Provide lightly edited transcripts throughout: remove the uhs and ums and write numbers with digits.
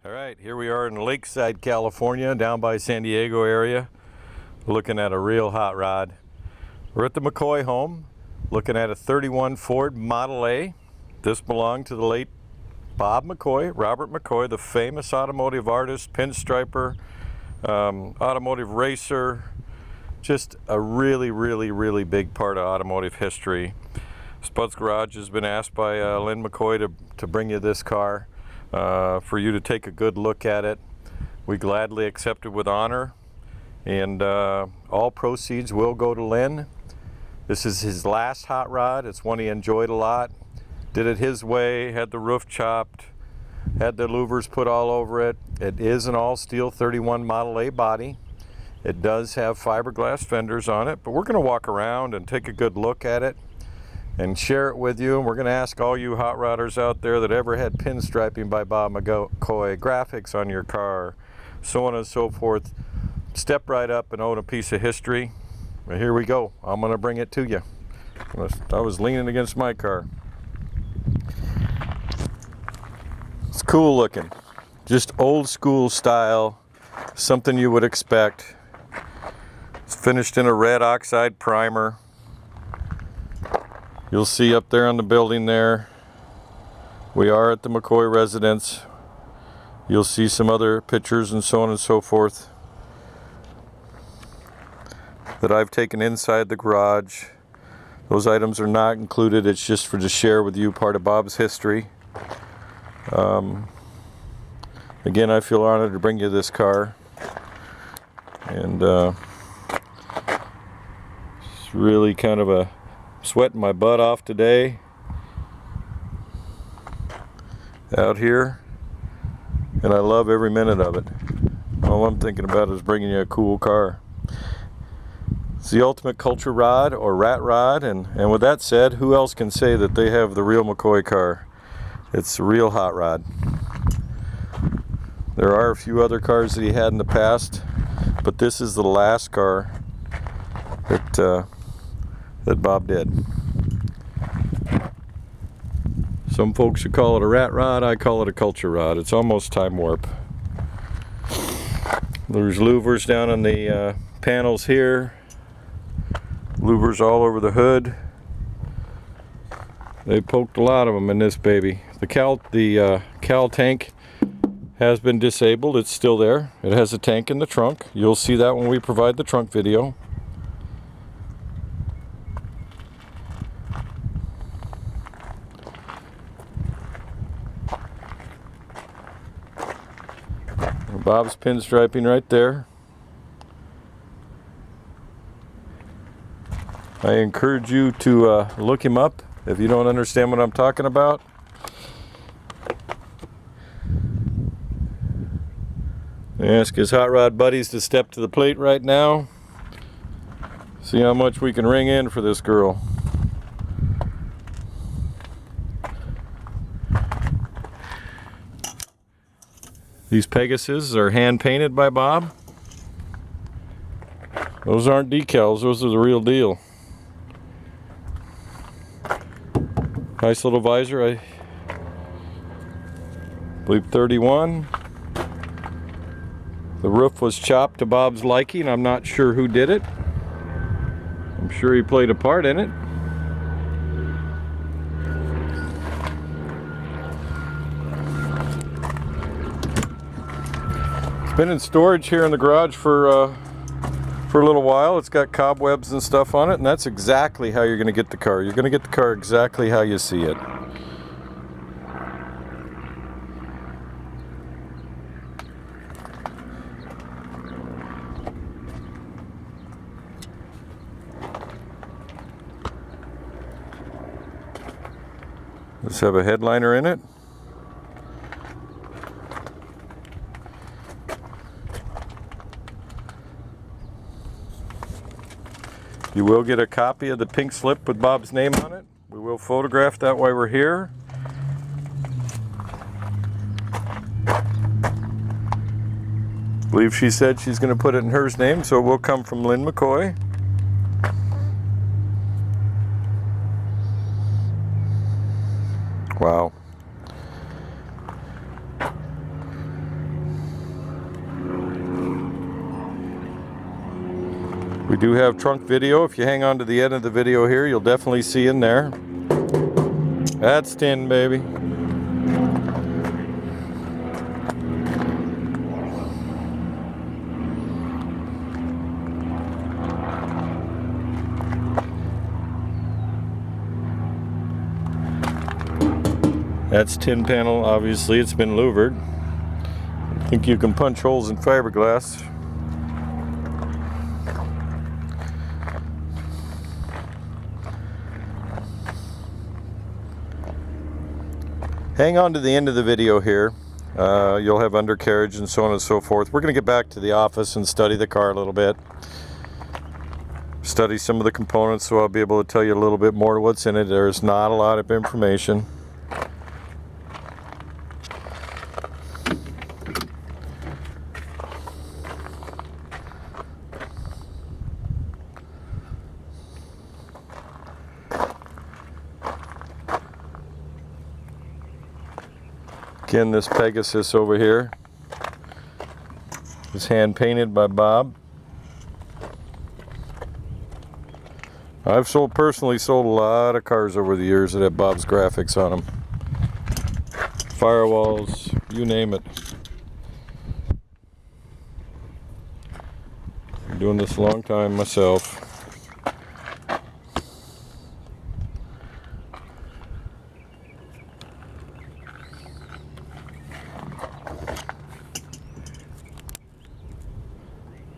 All right, here we are in Lakeside, California, down by San Diego area, looking at a real hot rod. We're at the McCoy home, looking at a 31 Ford Model A. This belonged to the late Bob McCoy, Robert McCoy, the famous automotive artist, pinstriper, automotive racer, just a really big part of automotive history. Spud's Garage has been asked by Lynn McCoy to bring you this car. For you to take a good look at it. We gladly accept it with honor, and all proceeds will go to Lynn. This is his last hot rod. It's one he enjoyed a lot. Did it his way, had the roof chopped, had the louvers put all over it. It is an all steel 31 Model A body. It does have fiberglass fenders on it, but we're going to walk around and take a good look at it and share it with you. And we're going to ask all you hot rodders out there that ever had pinstriping by Bob McCoy, graphics on your car, so on and so forth, step right up and own a piece of history. But here we go. I'm going to bring it to you. I was leaning against my car. It's cool looking. Just old school style, something you would expect. It's finished in a red oxide primer. You'll see up there on the building there, we are at the McCoy residence. You'll see some other pictures and so on and so forth that I've taken inside the garage. Those items are not included. It's just for to share with you part of Bob's history. Again, I feel honored to bring you this car. And it's really kind of a sweating my butt off today out here, and I love every minute of it. All I'm thinking about is bringing you a cool car. It's the ultimate culture rod or rat rod, and with that said, who else can say that they have the real McCoy car? It's a real hot rod. There are a few other cars that he had in the past, but this is the last car that Bob did. Some folks would call it a rat rod. I call it a culture rod. It's almost time warp. There's louvers down on the panels here. Louvers all over the hood. They poked a lot of them in this baby. The cal tank has been disabled. It's still there. It has a tank in the trunk. You'll see that when we provide the trunk video. Bob's pinstriping right there. I encourage you to look him up if you don't understand what I'm talking about. Ask his hot rod buddies to step to the plate right now. See how much we can ring in for this girl. These Pegasus are hand painted by Bob. Those aren't decals, those are the real deal. Nice little visor, I believe 31. The roof was chopped to Bob's liking. I'm not sure who did it. I'm sure he played a part in it. Been in storage here in the garage for a little while. It's got cobwebs and stuff on it, and that's exactly how you're going to get the car. You're going to get the car exactly how you see it. Let's have a headliner in it. You will get a copy of the pink slip with Bob's name on it. We will photograph that while we're here. I believe she said she's going to put it in her name, so it will come from Lynn McCoy. Wow. We do have trunk video. If you hang on to the end of the video here, you'll definitely see in there. That's tin, baby. That's tin panel, obviously it's been louvered. I think you can punch holes in fiberglass. Hang on to the end of the video here. You'll have undercarriage and so on and so forth. We're going to get back to the office and study the car a little bit. Study some of the components, so I'll be able to tell you a little bit more what's in it. There's not a lot of information. Again, this Pegasus over here is hand painted by Bob. I've personally sold a lot of cars over the years that have Bob's graphics on them. Firewalls, you name it. I'm doing this a long time myself.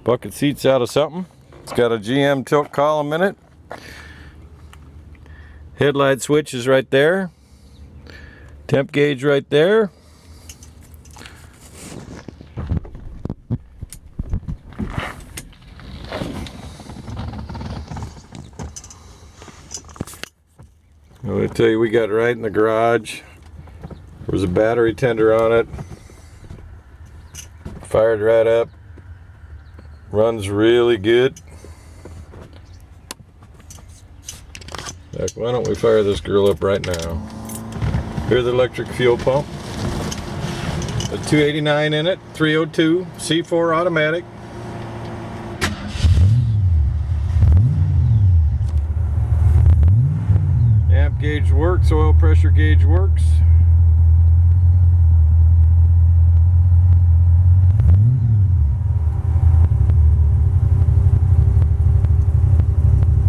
Bucket seats out of something. It's got a GM tilt column in it. Headlight switch is right there. Temp gauge right there. I'm going to tell you, we got it right in the garage. There was a battery tender on it. Fired right up. Runs really good. Heck, why don't we fire this girl up right now? Here's the electric fuel pump. A 289 in it, 302, C4 automatic. Amp gauge works, oil pressure gauge works.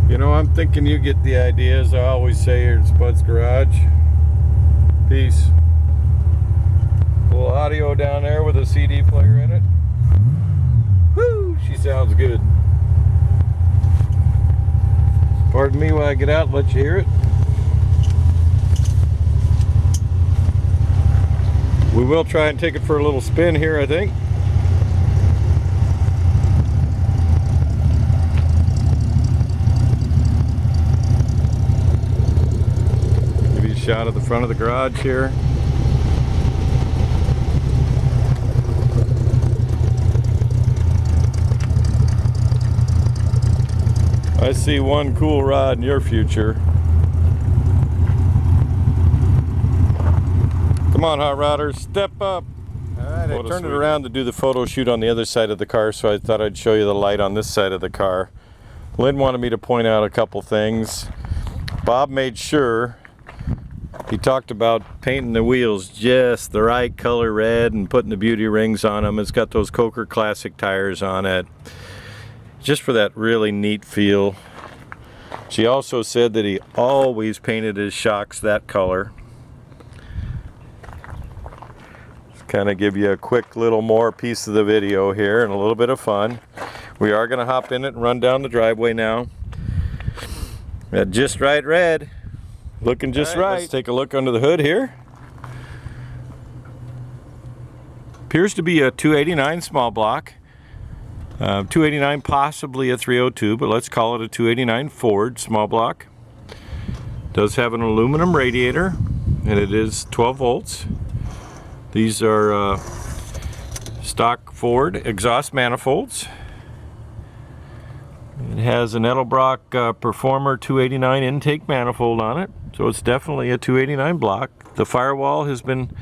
You know, I'm thinking you get the idea, as I always say here at Spud's Garage. Peace. A little audio down there with a CD player in it. Woo! She sounds good. Pardon me while I get out and let you hear it. We will try and take it for a little spin here, I think. Shot at the front of the garage here. I see one cool rod in your future. Come on, hot rodders, step up. All right, I turned it around to do the photo shoot on the other side of the car, so I thought I'd show you the light on this side of the car. Lynn wanted me to point out a couple things. Bob made sure he talked about painting the wheels just the right color red and putting the beauty rings on them. It's got those Coker Classic tires on it, just for that really neat feel. She also said that he always painted his shocks that color. Just kind of give you a quick little more piece of the video here and a little bit of fun. We are going to hop in it and run down the driveway now. That just right red. Looking just right. Let's take a look under the hood here. Appears to be a 289 small block. 289, possibly a 302, but let's call it a 289 Ford small block. Does have an aluminum radiator, and it is 12 volts. These are stock Ford exhaust manifolds. It has an Edelbrock Performer 289 intake manifold on it, so it's definitely a 289 block. The firewall has been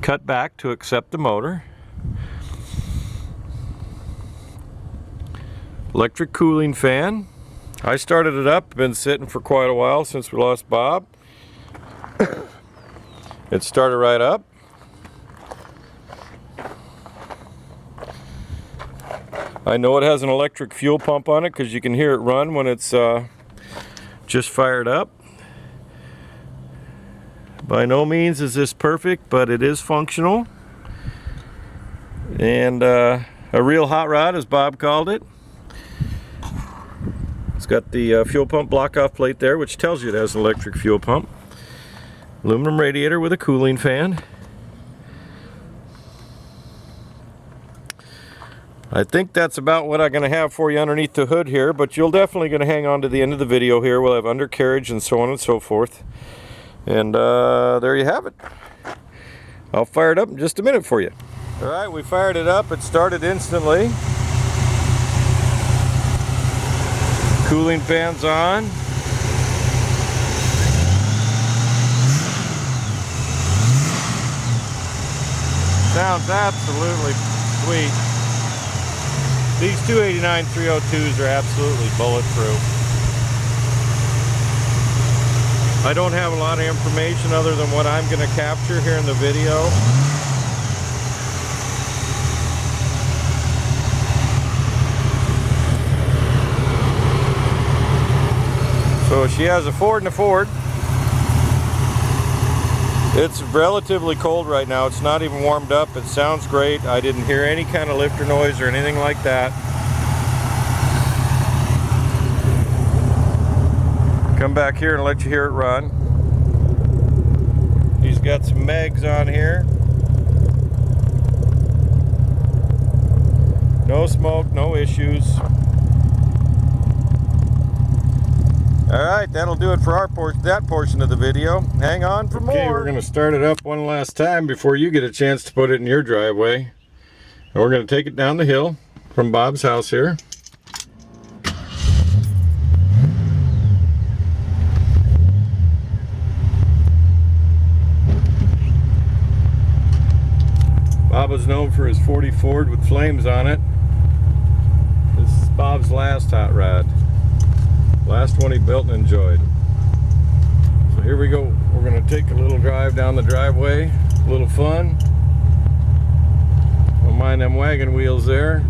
cut back to accept the motor. Electric cooling fan. I started it up, been sitting for quite a while since we lost Bob. It started right up. I know it has an electric fuel pump on it because you can hear it run when it's just fired up. By no means is this perfect, but it is functional. And a real hot rod, as Bob called it. It's got the fuel pump block-off plate there, which tells you it has an electric fuel pump. Aluminum radiator with a cooling fan. I think that's about what I'm going to have for you underneath the hood here, but you're definitely going to hang on to the end of the video here. We'll have undercarriage and so on and so forth. And there you have it. I'll fire it up in just a minute for you. All right, we fired it up. It started instantly. Cooling fan's on. Sounds absolutely sweet. These 289-302s are absolutely bulletproof. I don't have a lot of information other than what I'm going to capture here in the video. So she has a Ford and a Ford. It's relatively cold right now. It's not even warmed up. It sounds great. I didn't hear any kind of lifter noise or anything like that. Come back here and let you hear it run. He's got some mags on here. No smoke, no issues. Alright, that'll do it for that portion of the video. Hang on for more. Okay, we're going to start it up one last time before you get a chance to put it in your driveway. And we're going to take it down the hill from Bob's house here. Bob was known for his 40 Ford with flames on it. This is Bob's last hot rod. Last one he built and enjoyed. So here we go. We're going to take a little drive down the driveway. A little fun. Don't mind them wagon wheels there.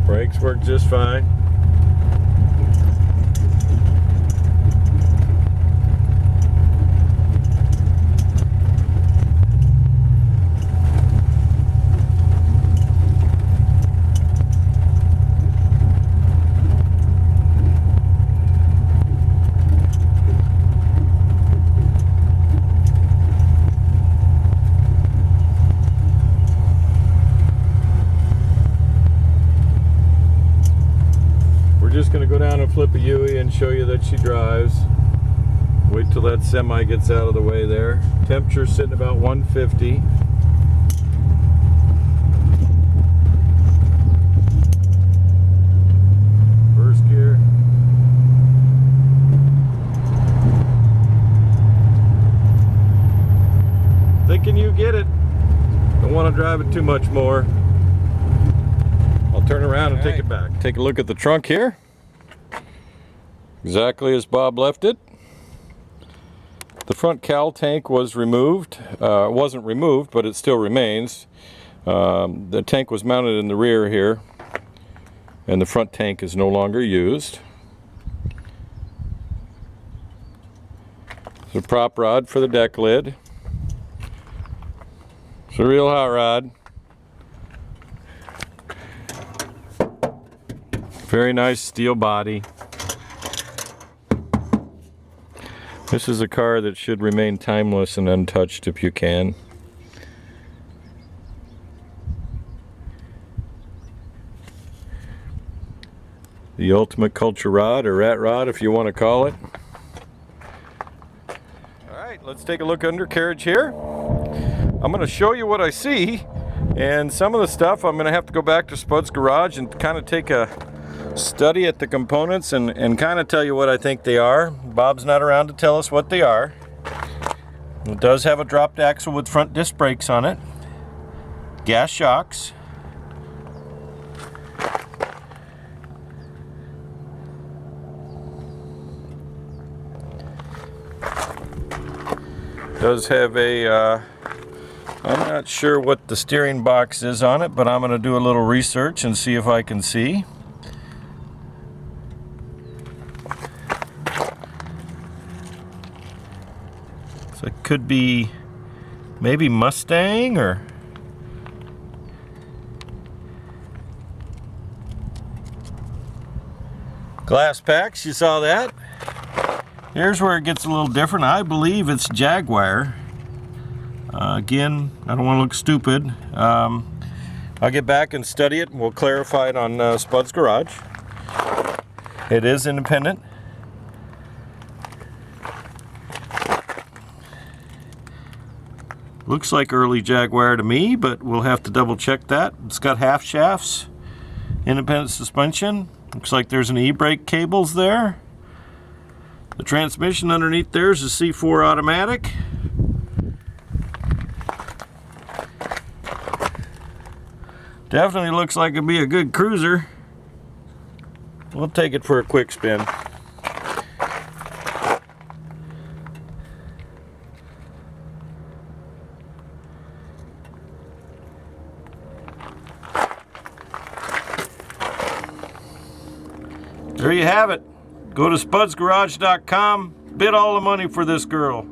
Brakes work just fine. Just going to go down and flip a UE and show you that she drives. Wait till that semi gets out of the way there. Temperature sitting about 150. First gear. Thinking you get it. Don't want to drive it too much more. I'll turn around and take it back. Take a look at the trunk here. Exactly as Bob left it. The front cowl tank was removed. It wasn't removed, but it still remains. The tank was mounted in the rear here, and the front tank is no longer used. It's a prop rod for the deck lid. It's a real hot rod. Very nice steel body. This is a car that should remain timeless and untouched if you can. The ultimate culture rod, or rat rod if you want to call it. Alright, let's take a look undercarriage here. I'm going to show you what I see And some of the stuff I'm going to have to go back to Spud's Garage and kind of take a study at the components and kind of tell you what I think they are. Bob's not around to tell us what they are. It does have a dropped axle with front disc brakes on it. Gas shocks. Does have a, I'm not sure what the steering box is on it, but I'm going to do a little research and see if I can see. So it could be maybe Mustang or glass packs, you saw that? Here's where it gets a little different. I believe it's Jaguar. Again, I don't want to look stupid. I'll get back and study it and we'll clarify it on Spud's Garage. It is independent. Looks like early Jaguar to me, but we'll have to double check that. It's got half shafts, independent suspension. Looks like there's an e-brake cables there. The transmission underneath there is a C4 automatic. Definitely looks like it'd be a good cruiser. We'll take it for a quick spin. There you have it. Go to spudsgarage.com, bid all the money for this girl.